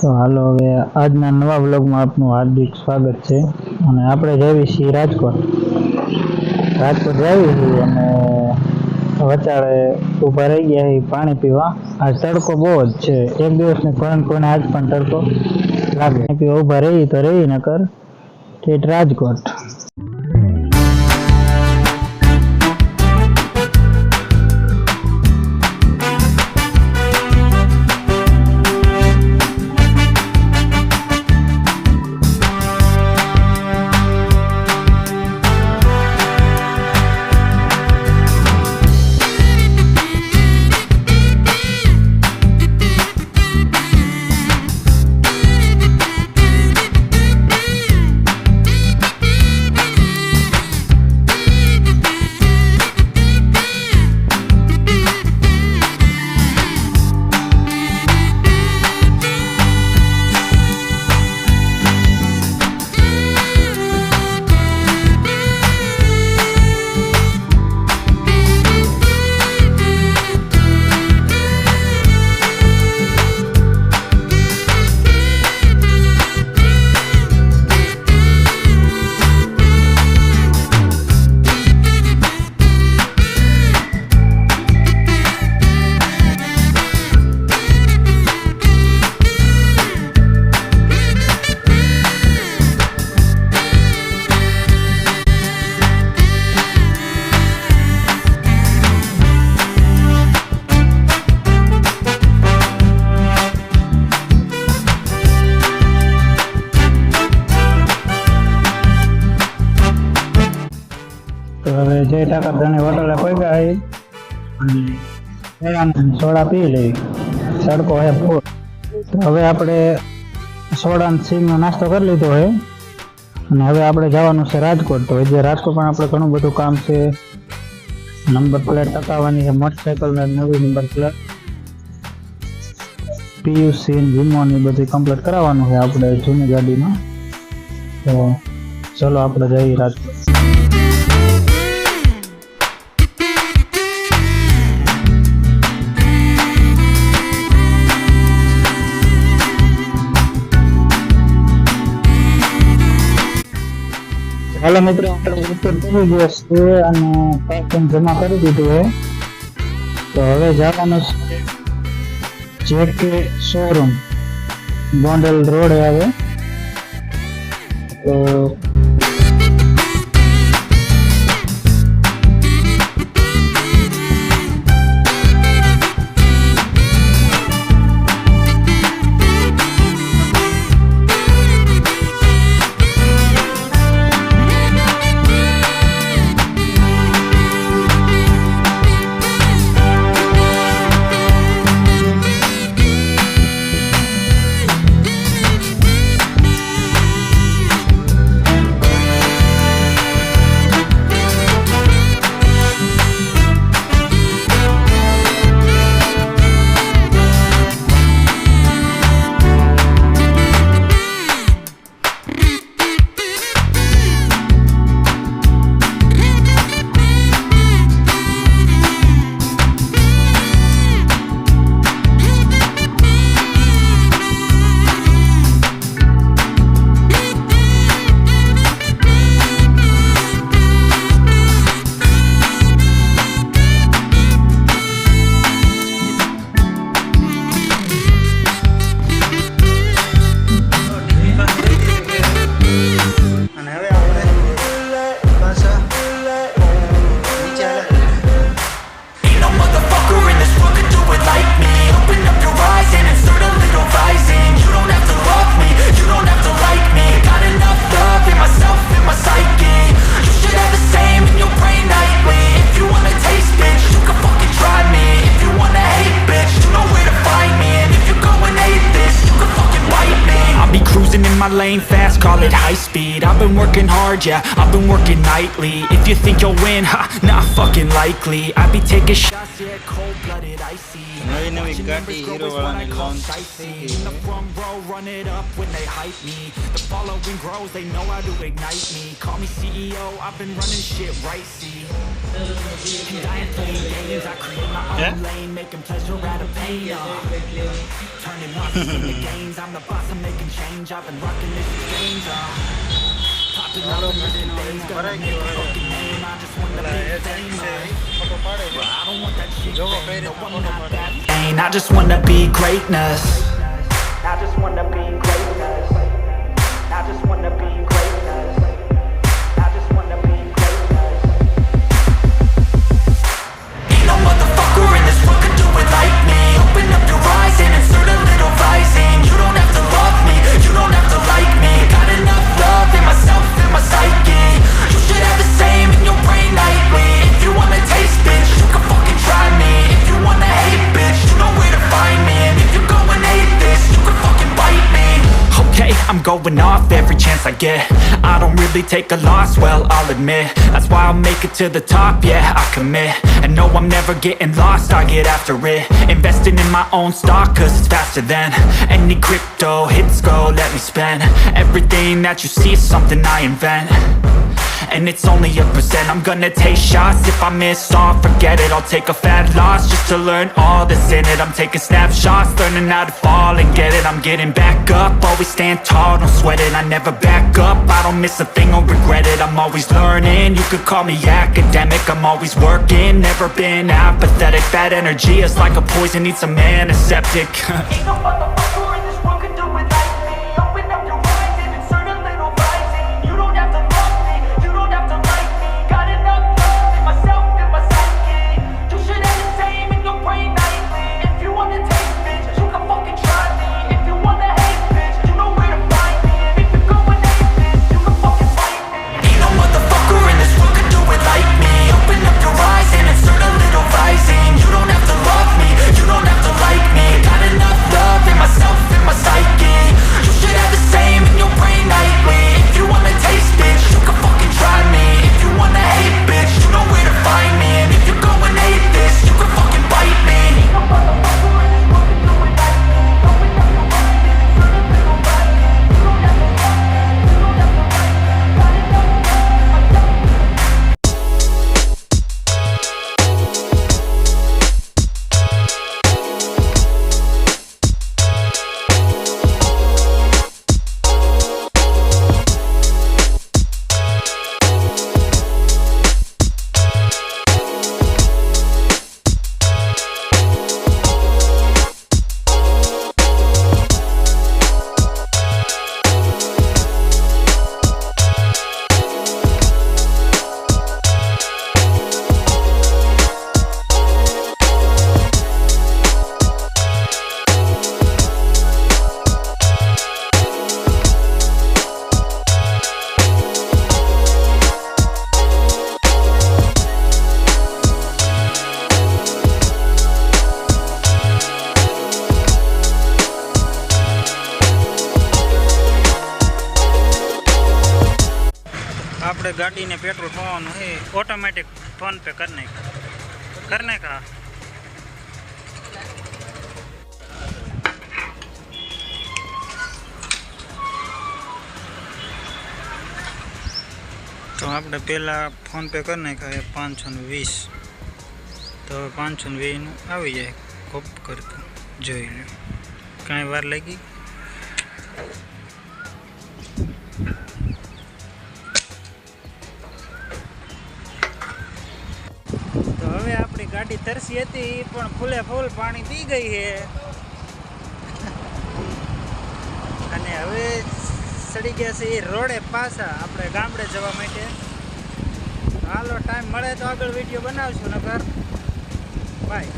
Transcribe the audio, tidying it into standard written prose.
તો હાલો હવે આજના નવા વ્લોગમાં આપનું હાર્દિક સ્વાગત છે અને આપણે જઈએ છીએ રાજકોટ જઈએ છીએ અને વચાળે ઊભા રહી ગયા છીએ પાણી પીવા. આ તડકો બહુ જ છે, એક દિવસને કોઈને આજ પણ તડકો લાગે. પીવા ઊભા રહી તો રહી નકર ઠેઠ રાજકોટ. તો હવે જય ટાકરધણી હોટલે પહોંચ્યા અને સોડા પી લઈ. તડકો હે ફૂલ. તો હવે આપણે સોડા અને સિંગનો નાસ્તો કરી લીધો હોય અને હવે આપણે જવાનું છે રાજકોટ. તો જે રાજકોટ પણ આપણે ઘણું બધું કામ છે. નંબર પ્લેટ ટકાવવાની છે, મોટરસાઇકલને નવી નંબર પ્લેટ, પીયુસી વીમો ની બધી કમ્પ્લીટ કરાવવાનું છે આપણે જૂની ગાડીમાં. તો ચલો આપણે જઈએ રાજકોટ. હાલો મિત્રો, આપણે ઉત્તર પૂર્વ દિવસ છે અને પાર્કિંગ જમા કરી દીધું છે. તો હવે જવાનું છે જેકે શોરૂમ, ગોંડલ રોડ આવે. તો my lane fast, call it high speed. I've been working hard, yeah, I've been working nightly. If you think you'll win, ha, not fucking likely. I be taking shots, yeah, cold-blooded, icy. નવી નવી Vision ગાડી numbers grow hero is what I વાળાની call launch sightseeing. થઈ ગઈ In the છે. front row, run it up when they hype me. The following grows, they know how to ignite me. Call me CEO, I've been running shit right, see. And I ain't playing games, I create my own lane, making pleasure out of pain. Turning losses into gains, I'm the boss, I'm making change. I've been rocking this exchange. Popping all the days, gonna make a fucking name. I just wanna be famous. But I don't want that shit. No, I'm not that vain. I just wanna be greatness. I just wanna be greatness. I just wanna be greatness. I just wanna be greatness. Ain't no motherfucker in this world could do it like me. Open up your eyes and insert a little rising. You don't have to love me, you don't have to like me. Got enough love in myself and my psyche. You should have the same in your brain nightly. If you wanna taste, bitch, you can fucking try me. If you wanna hate, bitch, you know where to find me. And if you're going hate this, you can fucking bite me. Okay, I'm going off every chance I get. I don't really take a loss, well, I'll admit. That's why I'll make it to the top, yeah, I commit. And no, I'm never getting lost, I get after it. Investing in my own stock, cause it's faster than any crypto hits go, let me spend. Everything that you see is something I invent. And it's only a percent. I'm gonna take shots. If I miss all, forget it. I'll take a fat loss just to learn all that's in it. I'm taking snapshots, learning how to fall and get it. I'm getting back up, always stand tall, don't sweat it. I never back up, I don't miss a thing or regret it. I'm always learning, you could call me academic. I'm always working, never been apathetic. Bad energy is like a poison, needs some antiseptic. Ain't no motherfucker in this world could do it like me. Open up your eyes and insert a little rising. You don't have to love me, you don't have to like me. Got enough love in myself and my psyche. You should have the same in your brain nightly. If you wanna taste, bitch, you can fucking try me. If you wanna hate, bitch, you know where to find me. And if you're going hate, bitch, you can fucking fight me. Ain't no motherfucker in this world could do it like me. Open up your eyes and insert a little rising. You don't have to love me, you don't have to like me. Got enough love in myself and my psyche. You should have the same in your brain nightly. If you wanna taste, bitch, you can fucking try me. If you wanna hate, bitch, you know where to find me. And if you're going hate this, you can fucking bite me. Ain't no motherfucker in this world could do it like me. Open up your eyes and insert a little rising. You don't have to love me, you don't have to like me. Got enough love in myself. આપણે ગાડીને petrol પાવાનું છે automatic phone pay કરી નાખા તો આપણે પહેલાં phone pay કરી નાખ્યા 520 તો હવે 520નું આવી જાય કોપ કરતું જોઈ લો કાંઈ વાર લાગી તો હવે આપણી ગાડી તરસી હતી પણ ફૂલે ફૂલ પાણી પી ગઈ છે અને હવે સડી ગયા છે એ રોડે પાછા આપણે ગામડે જવા માટે હાલો ટાઈમ મળે તો આગળ વિડીયો બનાવશું નકર બાય